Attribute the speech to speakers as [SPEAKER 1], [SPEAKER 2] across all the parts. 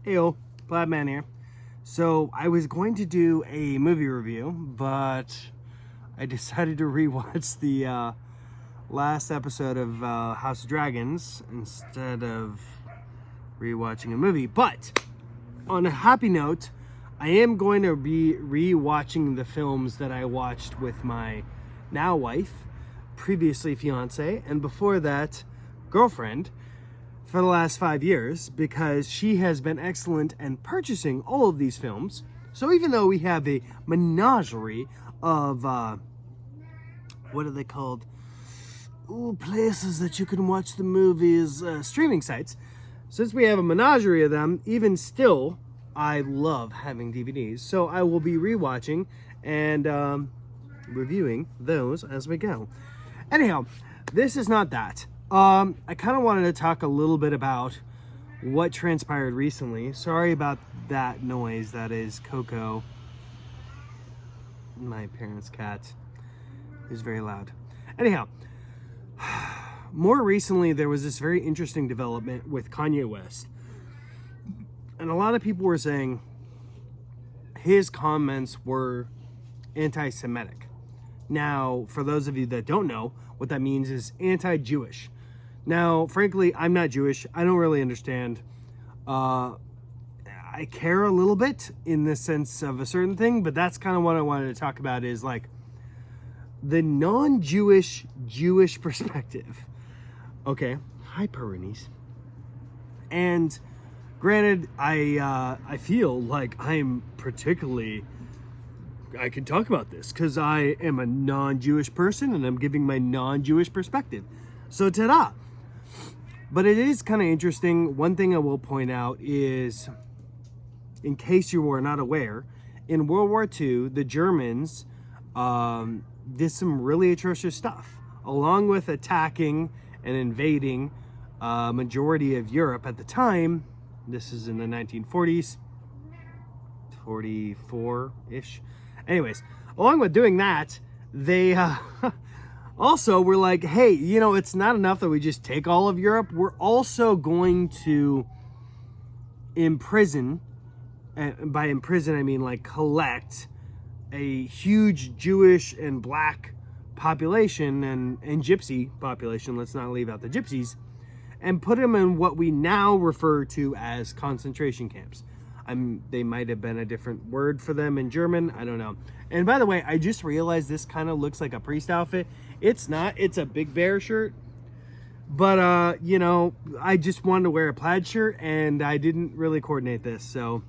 [SPEAKER 1] Heyo, Plaidman here. So I was going to do a movie review, but I decided to rewatch the last episode of House of Dragons instead of rewatching a movie. But on a happy note, I am going to be rewatching the films that I watched with my now wife, previously fiance, and before that, girlfriend, for the last 5 years, because she has been excellent in purchasing all of these films. So even though we have a menagerie of, what are they called? Ooh, places that you can watch the movies, streaming sites. Since we have a menagerie of them, even still, I love having DVDs. So I will be rewatching and reviewing those as we go. Anyhow, this is not that. I kind of wanted to talk a little bit about what transpired recently. Sorry about that noise. That is Coco, my parents' cat. He's very loud. Anyhow, more recently, there was this very interesting development with Kanye West. And a lot of people were saying his comments were anti-Semitic. Now, for those of you that don't know, what that means is anti-Jewish. Now, frankly, I'm not Jewish. I don't really understand. I care a little bit in the sense of a certain thing, but that's kind of what I wanted to talk about is like the non-Jewish Jewish perspective. Okay. Hi, Peronies. And granted, I feel like I'm particularly, I can talk about this because I am a non-Jewish person and I'm giving my non-Jewish perspective. So ta-da! But it is kind of interesting. One thing I will point out is, in case you were not aware, in World War II, the Germans did some really atrocious stuff. Along with attacking and invading majority of Europe at the time, this is in the 1940s, 44-ish. Anyways, along with doing that, they also we're like, hey, you know, it's not enough that we just take all of Europe. We're also going to imprison, and by imprison I mean like collect a huge Jewish and black population and gypsy population, let's not leave out the gypsies, and put them in what we now refer to as concentration camps. They might have been a different word for them in German, I don't know. And by the way, I just realized this kind of looks like a priest outfit. It's not, it's a Big Bear shirt. But, you know, I just wanted to wear a plaid shirt and I didn't really coordinate this, so.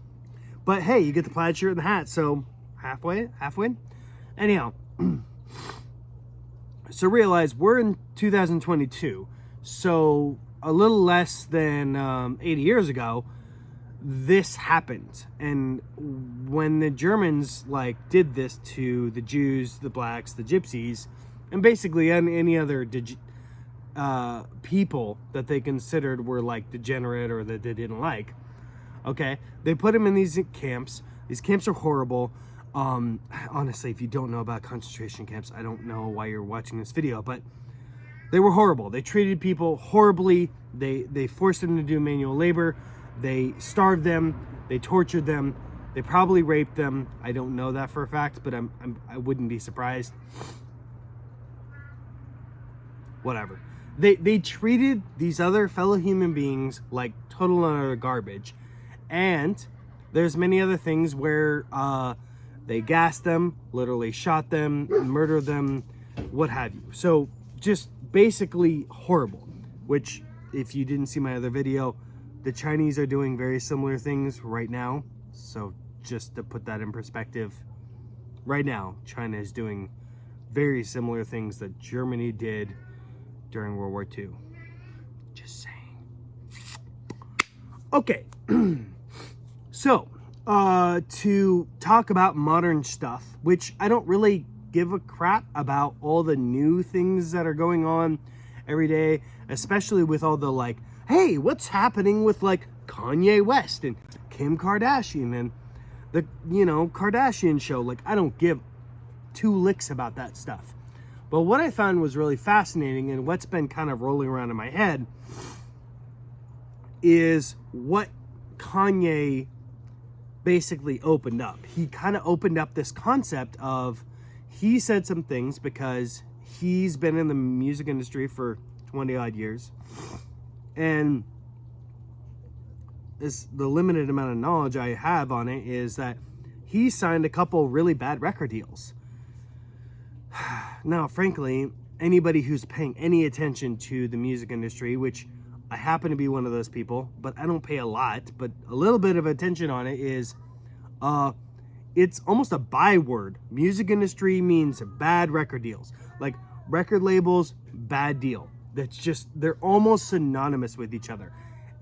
[SPEAKER 1] But hey, you get the plaid shirt and the hat, so halfway. Anyhow, so realize we're in 2022, so a little less than 80 years ago, this happened. And when the Germans like did this to the Jews, the blacks, the gypsies, and basically any other people that they considered were like degenerate or that they didn't like, okay, they put them in these camps. These camps are horrible. Honestly, if you don't know about concentration camps, I don't know why you're watching this video, but they were horrible. They treated people horribly. They forced them to do manual labor. They starved them, they tortured them, they probably raped them. I don't know that for a fact, but I wouldn't be surprised. Whatever. They treated these other fellow human beings like total and utter garbage. And there's many other things where they gassed them, literally shot them, murdered them, what have you. So just basically horrible, which if you didn't see my other video, the Chinese are doing very similar things right now. So just to put that in perspective, right now, China is doing very similar things that Germany did during World War II. Just saying. Okay. So, to talk about modern stuff, which I don't really give a crap about all the new things that are going on every day, especially with all the like, hey, what's happening with like Kanye West and Kim Kardashian and the, you know, Kardashian show? Like, I don't give two licks about that stuff. But what I found was really fascinating and what's been kind of rolling around in my head is what Kanye basically opened up. He kind of opened up this concept of, he said some things because he's been in the music industry for 20 odd years, and the limited amount of knowledge I have on it is that he signed a couple really bad record deals. Now, frankly, anybody who's paying any attention to the music industry, which I happen to be one of those people, but I don't pay a lot, but a little bit of attention on it, is it's almost a byword. Music industry means bad record deals. Like record labels, bad deal. That's just, they're almost synonymous with each other.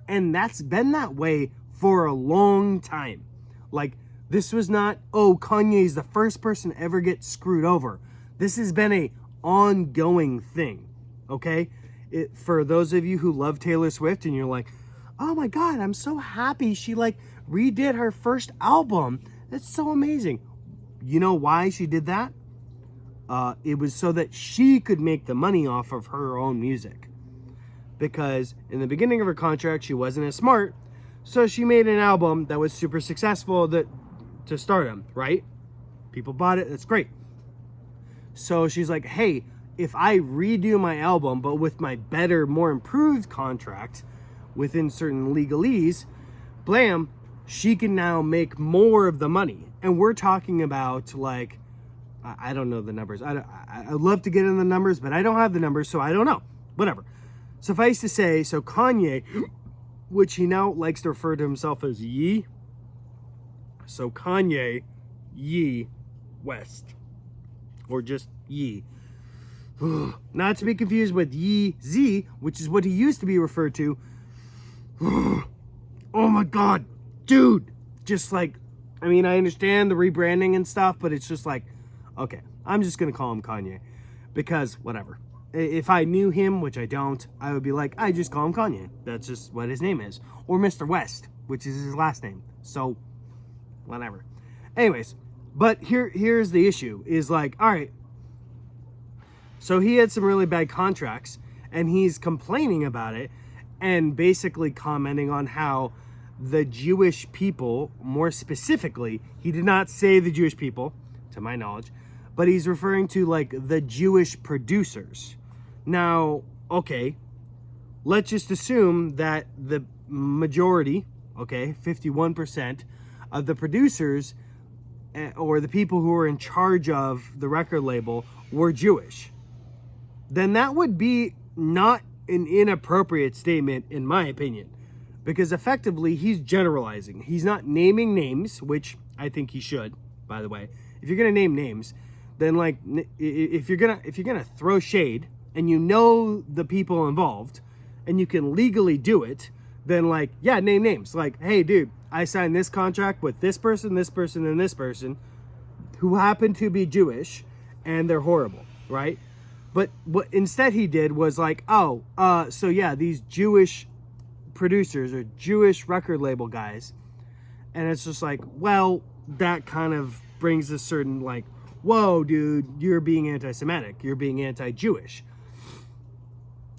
[SPEAKER 1] And that's been that way for a long time. Like, this was not, oh, Kanye's the first person to ever get screwed over. This has been a ongoing thing, okay? For those of you who love Taylor Swift and you're like, oh my God, I'm so happy she like redid her first album. That's so amazing. You know why she did that? It was so that she could make the money off of her own music. Because in the beginning of her contract, she wasn't as smart. So she made an album that was super successful to stardom, right? People bought it. That's great. So she's like, hey, if I redo my album, but with my better, more improved contract within certain legalese, blam, she can now make more of the money. And we're talking about, like, I don't know the numbers. I'd love to get in the numbers, but I don't have the numbers, so I don't know. Whatever. Suffice to say, so Kanye, which he now likes to refer to himself as Ye. So Kanye, Ye West. Or just Ye. Not to be confused with Ye Z, which is what he used to be referred to. Oh my God, dude. Just like, I mean, I understand the rebranding and stuff, but it's just like, okay, I'm just going to call him Kanye. Because, whatever. If I knew him, which I don't, I would be like, I just call him Kanye. That's just what his name is. Or Mr. West, which is his last name. So, whatever. Anyways, but here's the issue. Is like, all right. So he had some really bad contracts, and he's complaining about it, and basically commenting on how the Jewish people, more specifically, he did not say the Jewish people, to my knowledge, but he's referring to like the Jewish producers. Now, okay, let's just assume that the majority, okay, 51% of the producers or the people who were in charge of the record label were Jewish. Then that would be not an inappropriate statement, in my opinion, because effectively he's generalizing. He's not naming names, which I think he should, by the way. If you're gonna name names, then like if you're gonna throw shade and you know the people involved and you can legally do it, then like, yeah, name names. Like, hey, dude, I signed this contract with this person, and this person who happen to be Jewish, and they're horrible, right? But what instead he did was like, oh, so yeah, these Jewish producers or Jewish record label guys. And it's just like, well, that kind of brings a certain like, whoa, dude, you're being anti-Semitic. You're being anti-Jewish.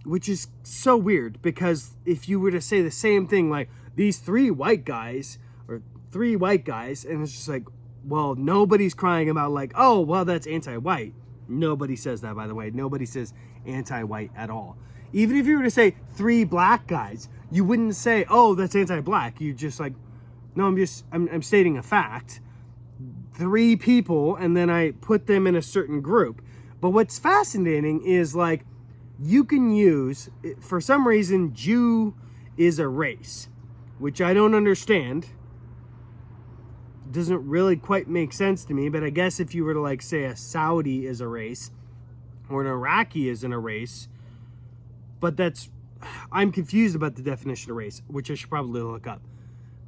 [SPEAKER 1] Which is so weird, because if you were to say the same thing, like these three white guys, and it's just like, well, nobody's crying about like, oh, well, that's anti-white. Nobody says that, by the way. Nobody says anti-white at all. Even if you were to say three black guys, you wouldn't say, oh, that's anti-black. You just like, no, I'm stating a fact. Three people, and then I put them in a certain group. But what's fascinating is like, you can use, for some reason, Jew is a race, which I don't understand. Doesn't really quite make sense to me, but I guess if you were to like say a Saudi is a race or an Iraqi isn't a race, but I'm confused about the definition of race, which I should probably look up,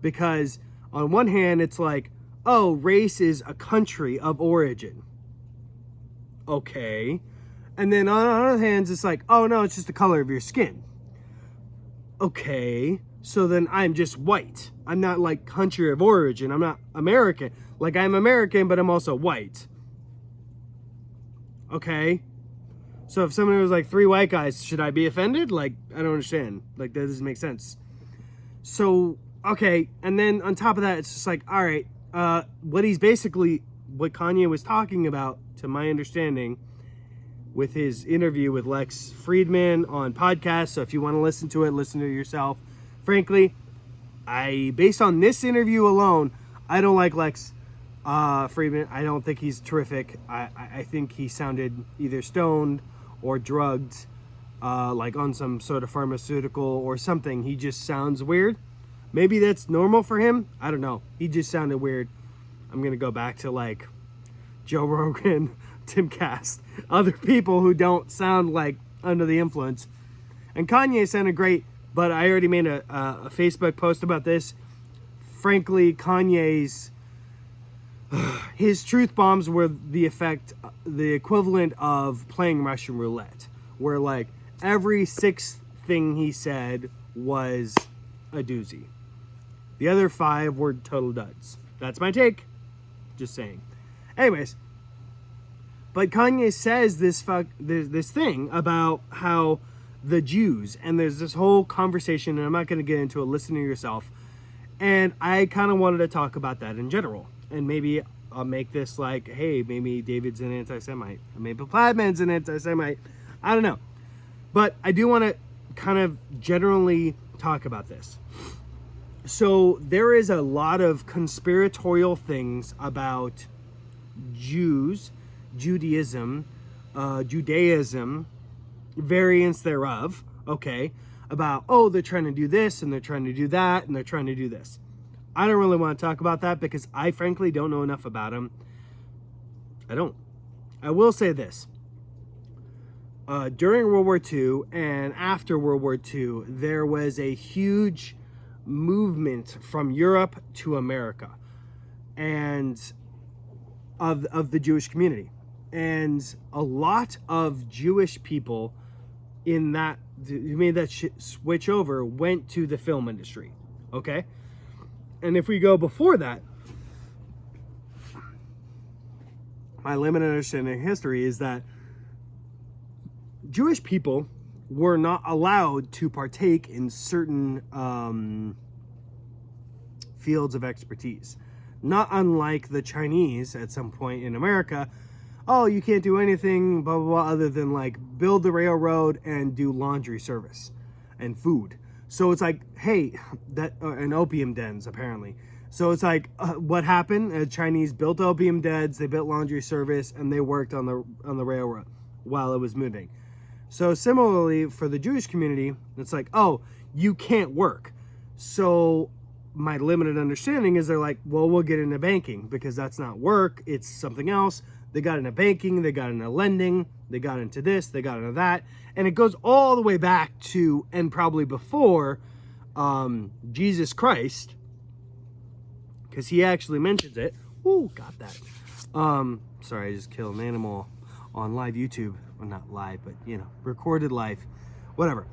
[SPEAKER 1] because on one hand it's like, oh, race is a country of origin, okay, and then on the other hand it's like, oh no, it's just the color of your skin, okay. So then I'm just white. I'm not like country of origin. I'm not American. Like I'm American, but I'm also white. Okay. So if someone was like three white guys, should I be offended? Like, I don't understand. Like that doesn't make sense. So, okay, and then on top of that, it's just like, all right, what Kanye was talking about, to my understanding, with his interview with Lex Friedman on podcast. So if you want to listen to it, listen to it yourself. Frankly, based on this interview alone, I don't like Lex Friedman. I don't think he's terrific. I think he sounded either stoned or drugged, like on some sort of pharmaceutical or something. He just sounds weird. Maybe that's normal for him. I don't know. He just sounded weird. I'm going to go back to like Joe Rogan, Tim Cast, other people who don't sound like under the influence. And Kanye sounded great, but I already made a Facebook post about this. Frankly, Kanye's his truth bombs were the equivalent of playing Russian roulette, where like every sixth thing he said was a doozy. The other 5 were total duds. That's my take. Just saying. Anyways, but Kanye says this thing about how the Jews, and there's this whole conversation, and I'm not going to get into it, listen to yourself, and I kind of wanted to talk about that in general, and maybe I'll make this like, hey, maybe David's an anti-Semite, or maybe Plaidman's an anti-Semite, I don't know, but I do want to kind of generally talk about this. So there is a lot of conspiratorial things about Jews, Judaism, variants thereof, okay, about, oh, they're trying to do this, and they're trying to do that, and they're trying to do this. I don't really want to talk about that because I frankly don't know enough about them. I don't. I will say this. During World War II and after World War II, there was a huge movement from Europe to America and of the Jewish community. And a lot of Jewish people who made that switch over went to the film industry, okay? And if we go before that, my limited understanding of history is that Jewish people were not allowed to partake in certain fields of expertise. Not unlike the Chinese at some point in America. Oh, you can't do anything, blah, blah, blah, other than like build the railroad and do laundry service and food. So it's like, hey, and opium dens, apparently. So it's like, what happened? Chinese built opium dens, they built laundry service, and they worked on the railroad while it was moving. So similarly, for the Jewish community, it's like, oh, you can't work. So my limited understanding is they're like, well, we'll get into banking because that's not work, it's something else. They got into banking, they got into lending, they got into this, they got into that. And it goes all the way back to, and probably before, Jesus Christ, because he actually mentions it. Ooh, got that. Sorry, I just killed an animal on live YouTube. Well, not live, but, recorded live. Whatever.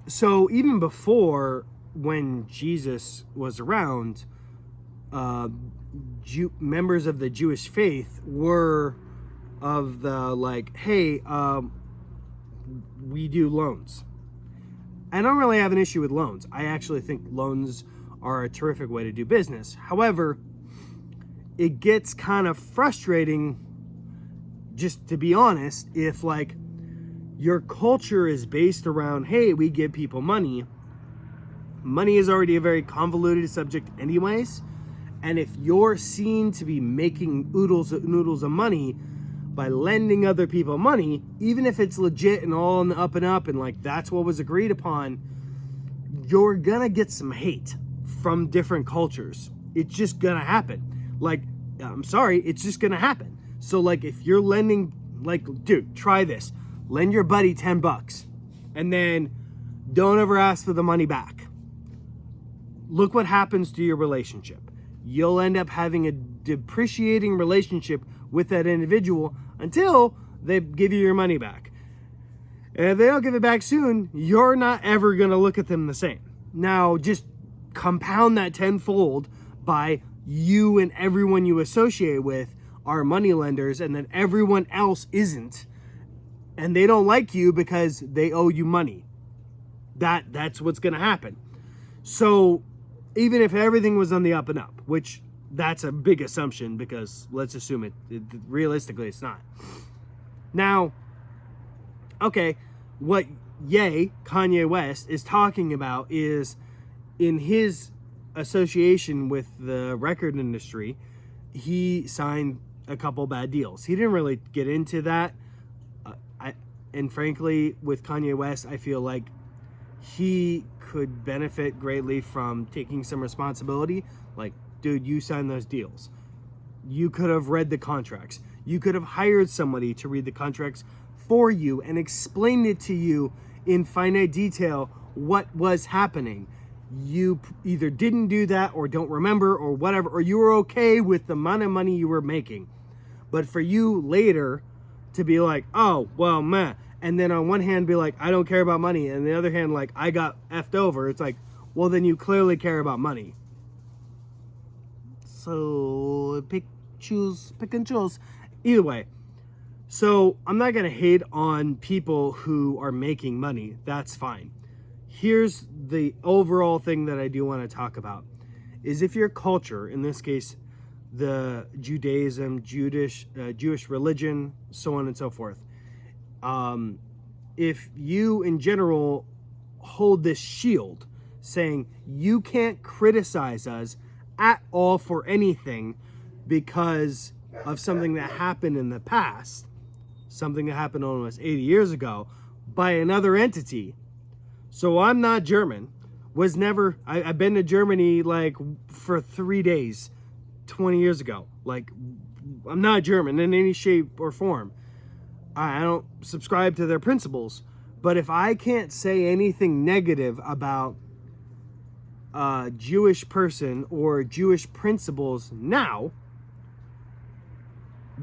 [SPEAKER 1] So even before, when Jesus was around, members of the Jewish faith were of the like, hey, we do loans. I don't really have an issue with loans. I actually think loans are a terrific way to do business. However, it gets kind of frustrating, just to be honest, if like your culture is based around, hey, we give people money. Money is already a very convoluted subject anyways. And if you're seen to be making noodles of money by lending other people money, even if it's legit and all on the up and up and like that's what was agreed upon, you're gonna get some hate from different cultures. It's just gonna happen. Like, I'm sorry, it's just gonna happen. So like if you're lending, like, dude, try this. Lend your buddy $10 and then don't ever ask for the money back. Look what happens to your relationship. You'll end up having a depreciating relationship with that individual until they give you your money back. And if they don't give it back soon, you're not ever going to look at them the same. Now, just compound that tenfold by you and everyone you associate with are money lenders, and then everyone else isn't. And they don't like you because they owe you money. That's what's going to happen. So even if everything was on the up and up, which that's a big assumption because let's assume it realistically it's not. Now, okay, what Kanye West is talking about is in his association with the record industry, he signed a couple bad deals. He didn't really get into that. And frankly, with Kanye West, I feel like he could benefit greatly from taking some responsibility. Like, dude, you signed those deals. You could have read the contracts. You could have hired somebody to read the contracts for you and explained it to you in finite detail what was happening. You either didn't do that or don't remember or whatever, or you were okay with the amount of money you were making. But for you later to be like, oh, well, meh. And then on one hand be like, I don't care about money. And the other hand, like, I got effed over. It's like, well, then you clearly care about money. So pick and choose. Either way. So I'm not going to hate on people who are making money. That's fine. Here's the overall thing that I do want to talk about is if your culture, in this case, the Judaism, Jewish religion, so on and so forth. If you in general hold this shield saying you can't criticize us at all for anything because of something that happened in the past, something that happened almost 80 years ago by another entity. So I'm not German, I've been to Germany like for 3 days, 20 years ago. Like, I'm not German in any shape or form. I don't subscribe to their principles. But if I can't say anything negative about a Jewish person or Jewish principles now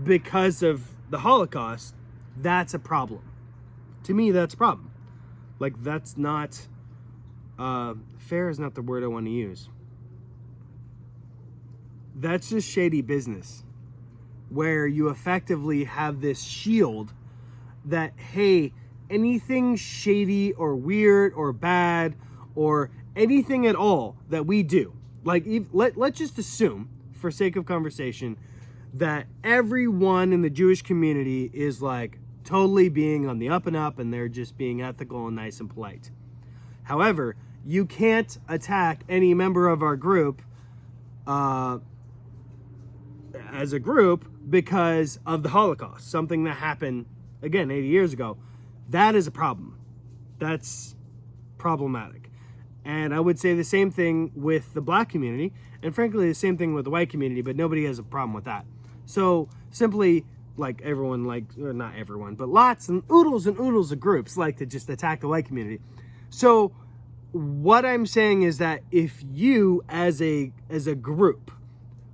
[SPEAKER 1] because of the Holocaust, that's a problem. To me, that's a problem. Like, that's not... fair is not the word I want to use. That's just shady business. Where you effectively have this shield that, hey, anything shady or weird or bad or anything at all that we do, like, let's just assume, for sake of conversation, that everyone in the Jewish community is like totally being on the up and up and they're just being ethical and nice and polite. However, you can't attack any member of our group as a group because of the Holocaust, something that happened, again, 80 years ago. That is a problem. That's problematic. And I would say the same thing with the black community, and frankly, the same thing with the white community, but nobody has a problem with that. So simply, like everyone, or not everyone, but lots and oodles of groups like to just attack the white community. So what I'm saying is that if you, as a group,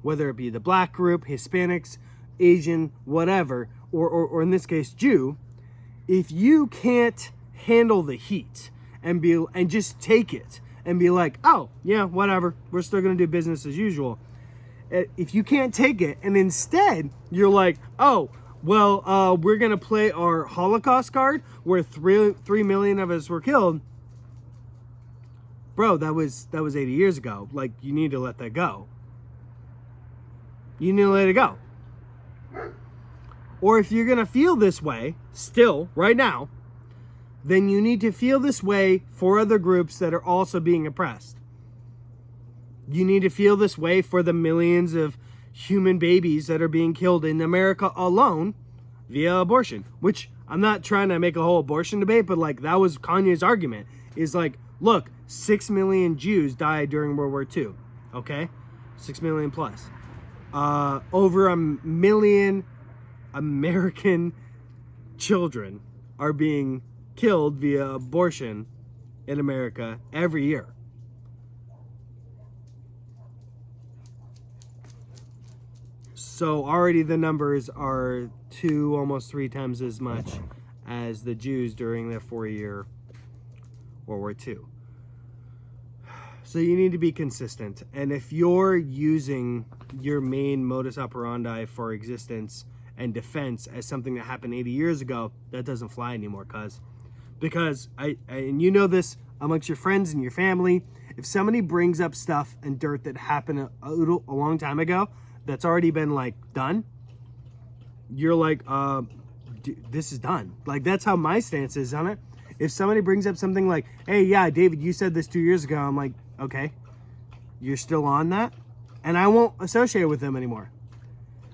[SPEAKER 1] whether it be the black group, Hispanics, Asian, whatever, or in this case, Jew, if you can't handle the heat and just take it and be like, oh, yeah, whatever, we're still going to do business as usual. If you can't take it and instead you're like, oh, well, we're going to play our Holocaust card where 3 million of us were killed. Bro, that was 80 years ago. Like, you need to let that go. You need to let it go. Or if you're going to feel this way, still, right now, then you need to feel this way for other groups that are also being oppressed. You need to feel this way for the millions of human babies that are being killed in America alone via abortion. Which, I'm not trying to make a whole abortion debate, but like, that was Kanye's argument. Is like, look, 6 million Jews died during World War II. Okay? 6 million plus. Over 1 million American children are being killed via abortion in America every year. So already the numbers are 2, almost 3 times as much as the Jews during their 4-year World War II. So you need to be consistent. And if you're using your main modus operandi for existence and defense as something that happened 80 years ago, that doesn't fly anymore, because and you know this amongst your friends and your family, if somebody brings up stuff and dirt that happened a long time ago that's already been like done, you're like, this is done. Like, that's how my stance is on it. If somebody brings up something like, hey, yeah, David, you said this 2 years ago, I'm like, okay, you're still on that? And I won't associate with them anymore.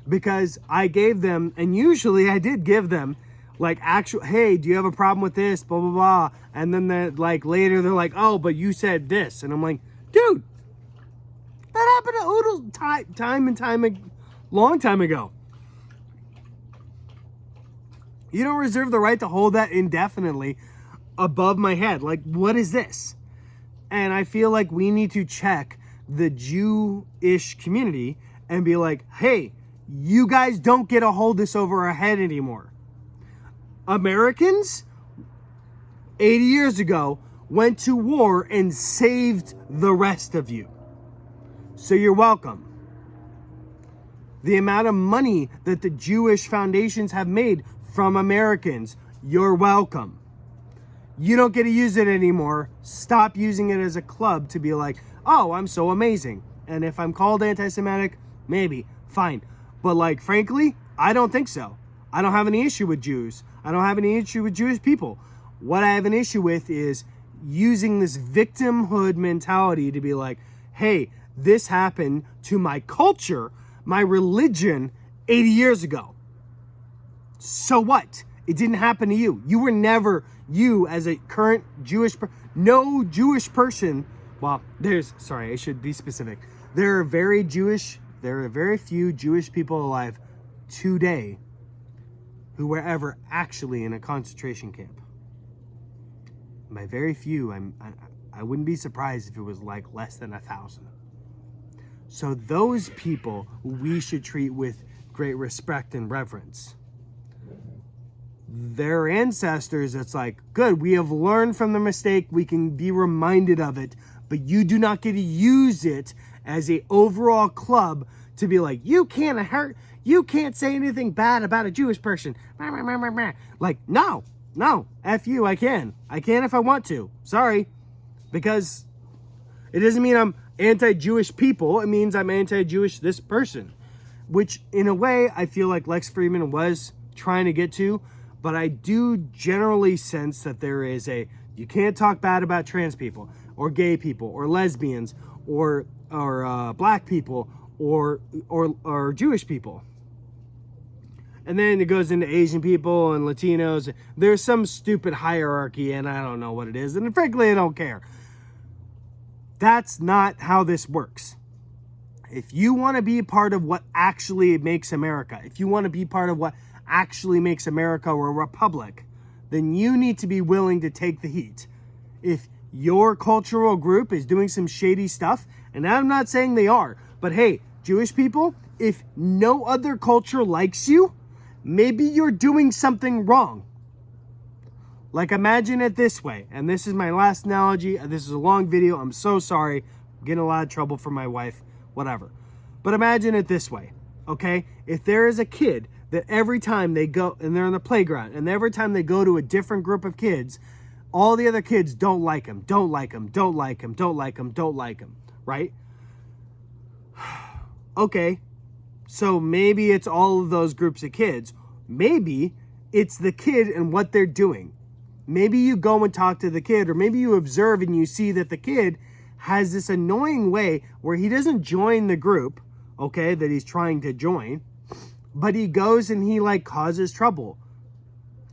[SPEAKER 1] Because I gave them, and usually I did give them, like, actual, hey, do you have a problem with this, blah, blah, blah. And then they're like, later they're like, oh, but you said this. And I'm like, dude, that happened to Oodle long time ago. You don't reserve the right to hold that indefinitely above my head. Like, what is this? And I feel like we need to check the Jewish community and be like, hey, you guys don't get to hold this over our head anymore. Americans, 80 years ago, went to war and saved the rest of you. So you're welcome. The amount of money that the Jewish foundations have made from Americans, you're welcome. You don't get to use it anymore. Stop using it as a club to be like, oh, I'm so amazing. And if I'm called anti-Semitic, maybe, fine. But like, frankly, I don't think so. I don't have any issue with Jews. I don't have any issue with Jewish people. What I have an issue with is using this victimhood mentality to be like, hey, this happened to my culture, my religion 80 years ago. So what? It didn't happen to you. You were never, you as a current Jewish, no Jewish person, well, I should be specific. There are very few Jewish people alive today who were ever actually in a concentration camp. By very few, I wouldn't be surprised if it was like less than 1,000. So those people we should treat with great respect and reverence. Their ancestors, it's like, good, we have learned from the mistake, we can be reminded of it, but you do not get to use it as a overall club to be like, you can't say anything bad about a Jewish person. Like, no, F you, I can if I want to, sorry, because it doesn't mean I'm anti-Jewish people, it means I'm anti-Jewish this person, which in a way I feel like Lex Friedman was trying to get to, but I do generally sense that there is you can't talk bad about trans people, or gay people, or lesbians, or black people, or Jewish people. And then it goes into Asian people and Latinos. There's some stupid hierarchy, and I don't know what it is, and frankly, I don't care. That's not how this works. If you want to be a part of what actually makes America, if you want to be part of what actually makes America a republic, then you need to be willing to take the heat. If your cultural group is doing some shady stuff, and I'm not saying they are, but hey, Jewish people, if no other culture likes you, maybe you're doing something wrong. Like, imagine it this way, and this is my last analogy. This is a long video. I'm so sorry. I'm getting a lot of trouble from my wife, whatever. But imagine it this way, okay? If there is a kid that every time they go, and they're in the playground, and every time they go to a different group of kids, all the other kids don't like him, right? Okay, so maybe it's all of those groups of kids. Maybe it's the kid and what they're doing. Maybe you go and talk to the kid, or maybe you observe and you see that the kid has this annoying way where he doesn't join the group, okay, that he's trying to join, but he goes and he like causes trouble.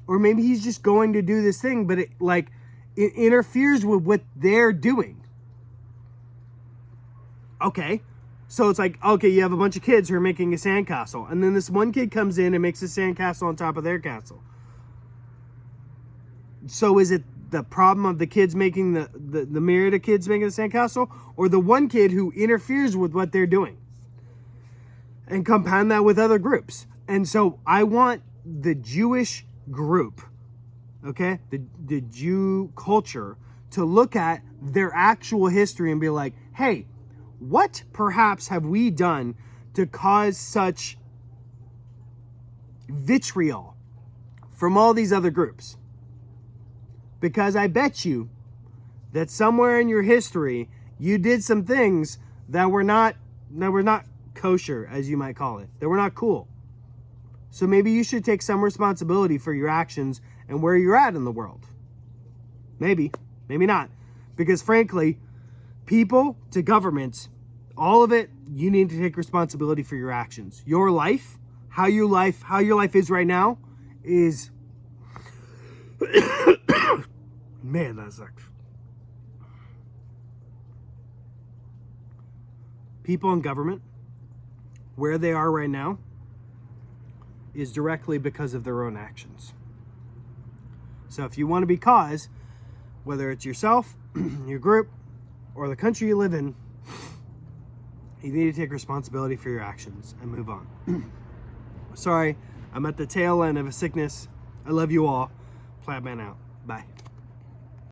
[SPEAKER 1] Or maybe he's just going to do this thing, but it interferes with what they're doing. Okay, so it's like, okay, you have a bunch of kids who are making a sandcastle, and then this one kid comes in and makes a sandcastle on top of their castle. So is it the problem of the kids making the myriad of kids making the sandcastle, or the one kid who interferes with what they're doing? And compound that with other groups. And so I want the Jewish group, okay, the Jew culture, to look at their actual history and be like, hey, what perhaps have we done to cause such vitriol from all these other groups? Because I bet you that somewhere in your history you did some things that were not kosher, as you might call it. That were not cool. So maybe you should take some responsibility for your actions and where you're at in the world. Maybe not. Because frankly, people to governments, all of it, you need to take responsibility for your actions. Your life, how your life is right now is man, that sucks. People in government, where they are right now, is directly because of their own actions. So if you want to be cause, whether it's yourself, your group, or the country you live in, you need to take responsibility for your actions and move on. Sorry, I'm at the tail end of a sickness. I love you all. Plaid Man out. Bye.